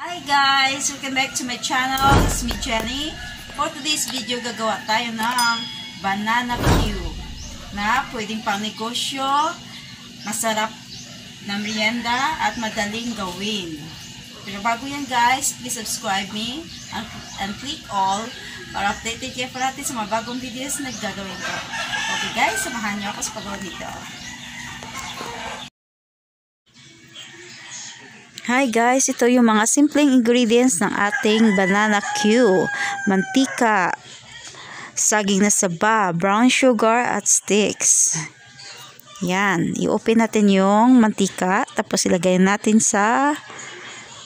Hi guys! Welcome back to my channel. It's me, Jenny. For today's video, gagawa tayo ng banana cue na pwedeng pang negosyo, masarap na merienda at madaling gawin. Pero bago yan guys, please subscribe me and click all para updated kayo parati sa mga bagong videos na gagawin ko. Okay guys, samahan niyo ako sa paggawa nito. Hi guys, ito yung mga simpleng ingredients ng ating banana cue. Mantika, saging na saba, brown sugar at sticks. Yan, i-open natin yung mantika, tapos ilagay natin sa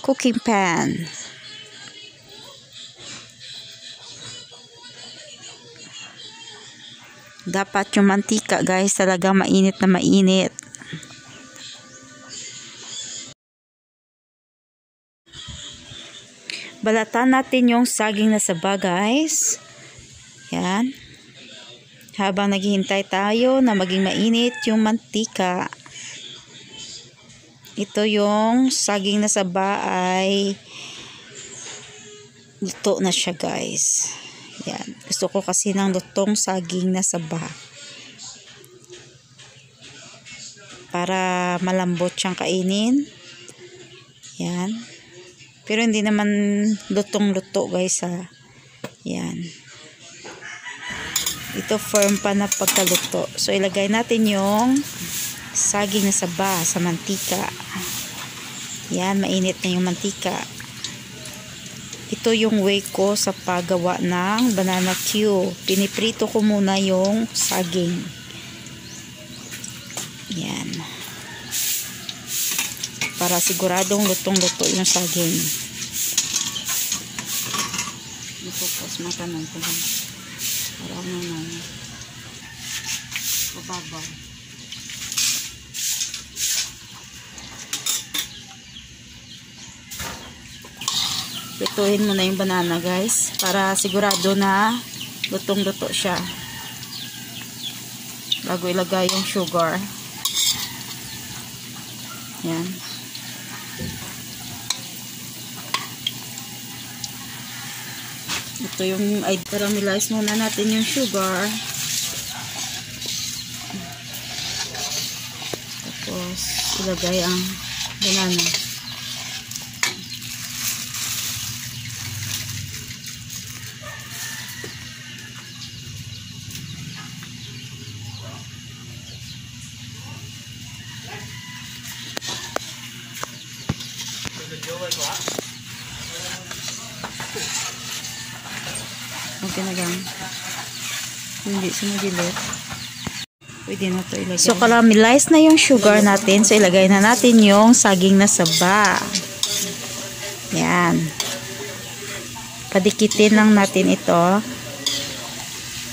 cooking pan. Dapat yung mantika guys talaga mainit na mainit. Balatan natin yung saging na saba guys. Yan. Habang naghihintay tayo na maging mainit yung mantika. Ito yung saging na saba ay luto na siya guys. Yan. Gusto ko kasi ng lutong saging na saba. Para malambot siyang kainin. Yan. Pero hindi naman lutong-luto guys ha. Yan. Ito firm pa na pagkaluto. So ilagay natin yung saging na saba sa mantika. Yan, mainit na yung mantika. Ito yung way ko sa paggawa ng banana cue. Piniprito ko muna yung saging. Yan. Para siguradong lutong-luto yung saging. Ito po, makanan ko lang. Parang naman. Bababaw. Pituhin mo na yung banana guys. Para sigurado na lutong-luto siya. Bago ilagay yung sugar. Yan. Ito yung caramelize muna natin yung sugar. Tapos ilagay ang banana. Okay na lang. Hindi sumudilit. Pwede na ito ilagay. So, caramelize na yung sugar natin. So, ilagay na natin yung saging na saba. Yan. Padikitin lang natin ito.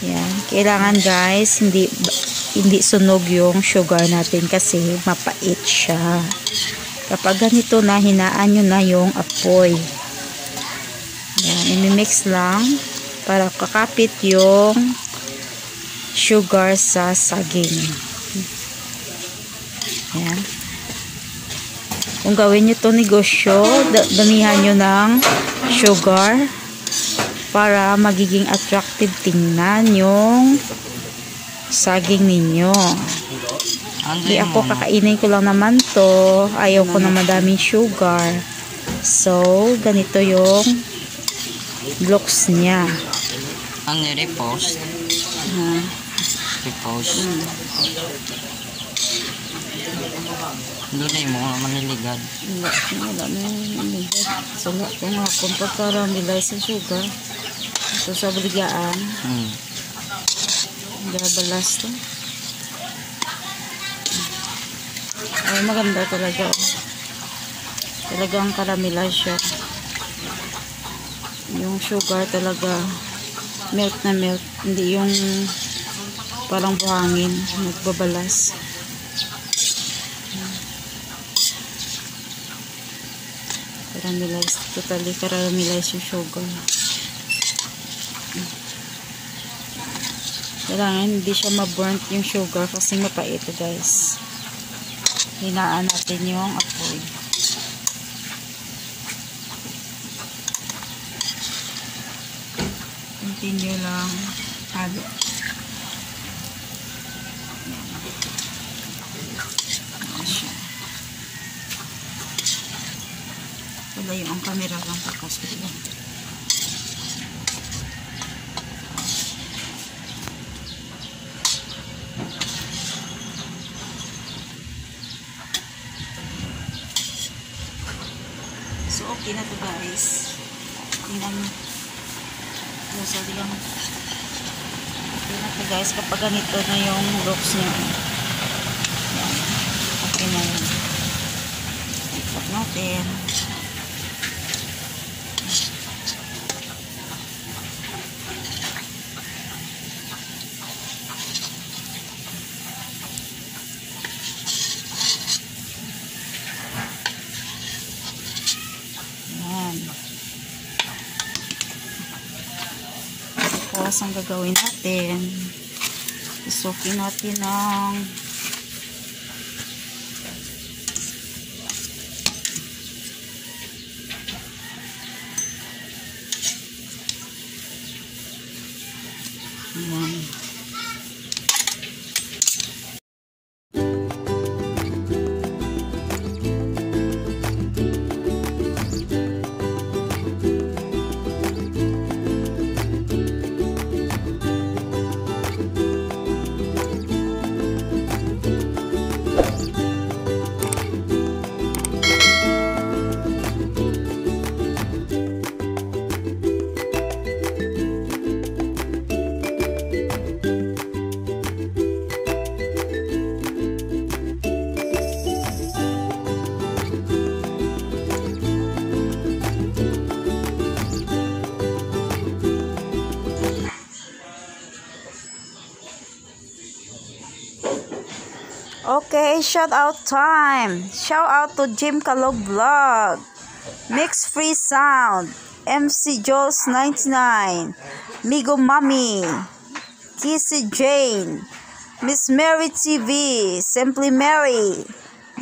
Yan. Kailangan guys, hindi sunog yung sugar natin kasi mapait siya. Kapag ganito na, hinaan nyo na yung apoy. Yan. I-mix lang para kakapit yung sugar sa saging. Yan. Kung gawin nyo itong negosyo, damihan nyo ng sugar para magiging attractive tingnan yung saging ninyo. Hindi ako kakainin ko lang naman to. Ayaw ko na madaming sugar. So, ganito yung looks niya. Ang repost. Repost. Doon na yung mga maniligad. Wala na yung maniligad. So, kung pagkaramelize sa sugar, ito sa baligaan, gabalas to. Ay, maganda talaga. Talagang caramelize siya. Yung sugar talaga melt na melt, hindi yung parang buhangin nagbabalas. Caramelize, totally caramelize yung sugar. Kailangan hindi siya ma-burnt yung sugar kasi mapait guys. Hinaan natin yung apoy. continue lang halo. Wala yung camera lang pakas ko lang. So okay na to guys. Tingnan nyo. So diyan. Okay na to guys kapag ganito na yung ropes niya. Yan. Okay na yun. Ikot natin. Tapos ang gagawin natin, isukin natin ng ayan. Okay, shout out time. Shout out to Jim Kalog Vlog, Mix Free Sound, MC Jules 99, Migo Mami, Kissy Jane, Miss Mary TV, Simply Mary,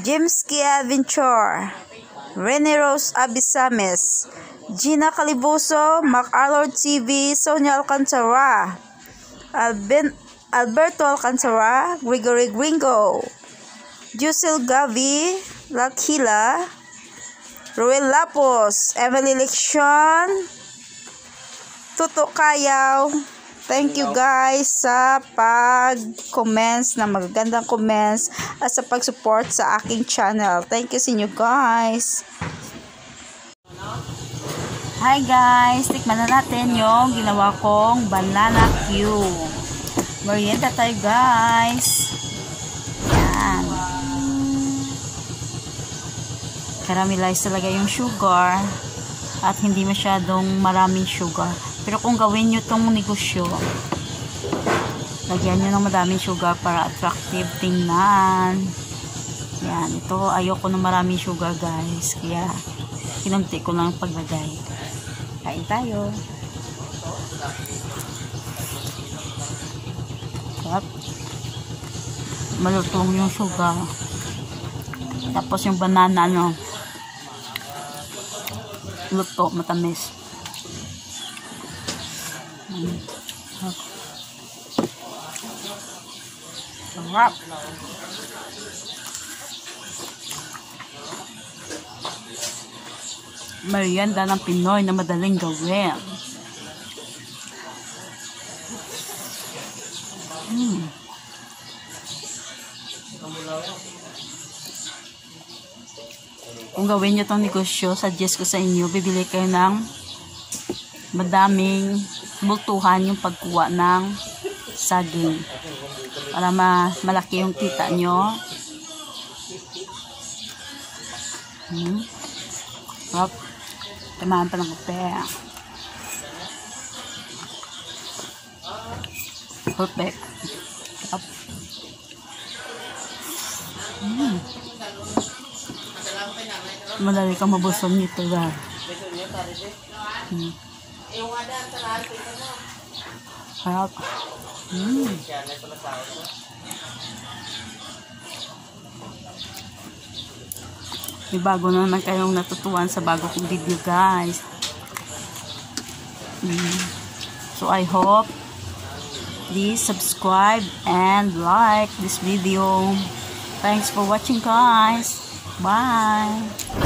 Jimski Adventure, Rene Rose Abisames, Gina Calibuso, Mac Arlord TV, Sonia Alcantara, Alberto Alcantara, Gregory Gringo, Jusil Gavi, Lakila, Ruel Lapos, Emily Lection, Tuto Kayaw. Thank you guys sa pag-comments, na magagandang comments at sa pag-support sa aking channel. Thank you sa inyo guys. Hi guys, tikman na natin yung ginawa kong banana Q. Merienda tayo guys. Yan. Caramelize talaga yung sugar at hindi masyadong maraming sugar. Pero kung gawin nyo tong negosyo, lagyan nyo ng madaming sugar para attractive tingnan. Yan. Ito ayoko ng maraming sugar guys. Kaya kinunti ko lang paglagay. Kain tayo. Malutong yung sugar, tapos yung banana luto, matamis. Sarap. Merienda ng Pinoy na madaling gawin. Kung gawin nyo itong negosyo, suggest ko sa inyo, bibili kayo ng madaming bultuhan yung pagkuha ng saging para malaki yung kita nyo. Hop. Tamahan pa ng kape. Perfect. Hop. Madali kang mabusog nito ba? Harap. May bago na naman kayong natutuwan sa bago kong video guys. So I hope please subscribe and like this video. Thanks for watching, guys. Bye.